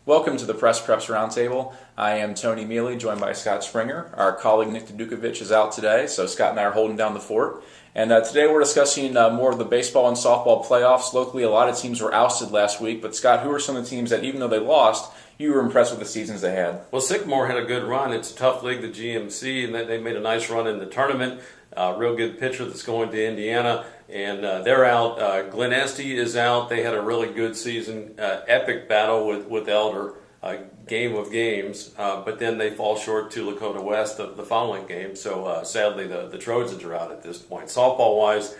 Welcome to the Press Preps Roundtable. I am Tony Meale, joined by Scott Springer. Our colleague Nick Dudukovic is out today, so Scott and I are holding down the fort. And today we're discussing more of the baseball and softball playoffs. Locally, a lot of teams were ousted last week, but Scott, who are some of the teams that, even though they lost, you were impressed with the seasons they had? Well, Sycamore had a good run. It's a tough league, the GMC, and they made a nice run in the tournament. Real good pitcher that's going to Indiana, and they're out. Glen Estee is out. They had a really good season. Epic battle with Elder, game of games, but then they fall short to Lakota West the following game. So sadly, the Trojans are out at this point. Softball-wise,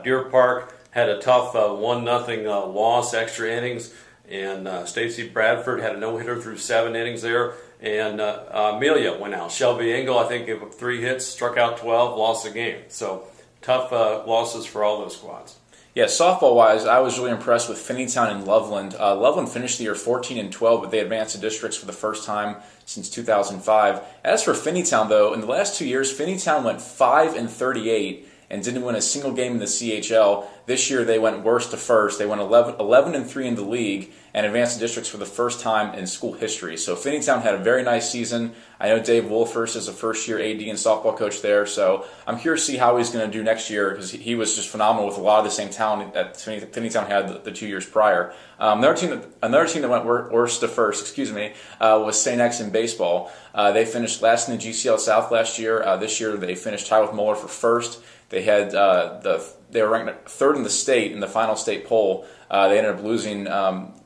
Deer Park had a tough 1-0 loss, extra innings. And Stacy Bradford had a no-hitter through 7 innings there. And Amelia went out. Shelby Engel, I think, gave up 3 hits, struck out 12, lost the game. So tough losses for all those squads. Yeah, softball-wise, I was really impressed with Finneytown and Loveland. Loveland finished the year 14-12, but they advanced to districts for the first time since 2005. As for Finneytown, though, in the last 2 years, Finneytown went 5-38 and didn't win a single game in the CHL. This year they went worst to first. They went 11-3 in the league and advanced to districts for the first time in school history. So Finneytown had a very nice season. I know Dave Wolfers is a first-year AD and softball coach there, so I'm curious to see how he's going to do next year because he was just phenomenal with a lot of the same talent that Finneytown had the 2 years prior. Another team that went worst to first, was St. X in baseball. They finished last in the GCL South last year. This year they finished tied with Moeller for first. They had they were ranked third in the state in the final state poll. They ended up losing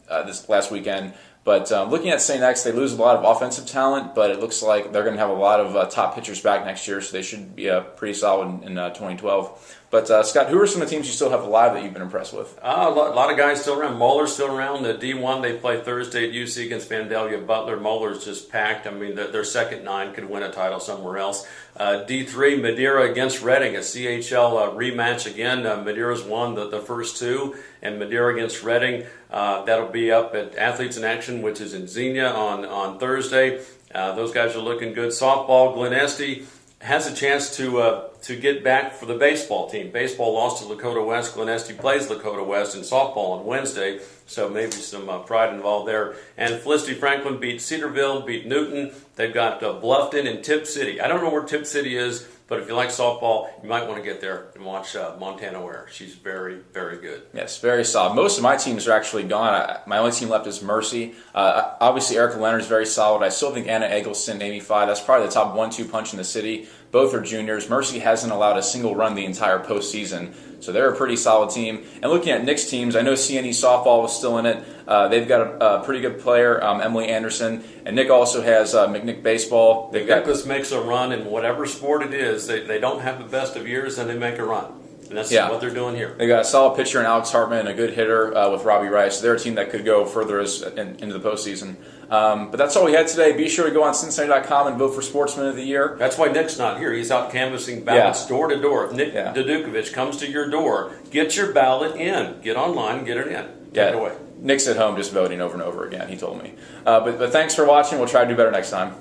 this last weekend. But looking at St. X, they lose a lot of offensive talent, but it looks like they're going to have a lot of top pitchers back next year, so they should be pretty solid in 2012. But Scott, who are some of the teams you still have alive that you've been impressed with? A lot of guys still around. Muller's still around. The D1, they play Thursday at UC against Vandalia Butler. Muller's just packed. I mean, their second 9 could win a title somewhere else. D3, Madeira against Reading, a CHL rematch again. Madeira's won the first 2, and Madeira against Reading. That'll be up at Athletes in Action, which is in Xenia on Thursday. Those guys are looking good. Softball, Glen Estee has a chance to get back for the baseball team. Baseball lost to Lakota West. Glen Estee plays Lakota West in softball on Wednesday, so maybe some pride involved there. And Felicity Franklin beat Cedarville, beat Newton. They've got Bluffton and Tip City. I don't know where Tip City is, but if you like softball, you might want to get there and watch Montana Ware. She's very, very good. Yes, very solid. Most of my teams are actually gone. My only team left is Mercy. Obviously, Erica Leonard is very solid. I still think Anna Eggleston, Amy Phi, that's probably the top 1-2 punch in the city. Both are juniors. Mercy hasn't allowed a single run the entire postseason, so they're a pretty solid team. And looking at Nick's teams, I know CNE softball was still in it. They've got a pretty good player, Emily Anderson, and Nick also has McNick baseball. Nicholas makes a run in whatever sport it is. They don't have the best of years, and they make a run. And that's what they're doing here. They got a solid pitcher in Alex Hartman and a good hitter with Robbie Rice. They're a team that could go further into the postseason. But that's all we had today. Be sure to go on Cincinnati.com and vote for Sportsman of the Year. That's why Nick's not here. He's out canvassing ballots door to door. If Nick Dudukovic comes to your door, get your ballot in. Get online and get it in. Get it away. Nick's at home just voting over and over again, he told me. But thanks for watching. We'll try to do better next time.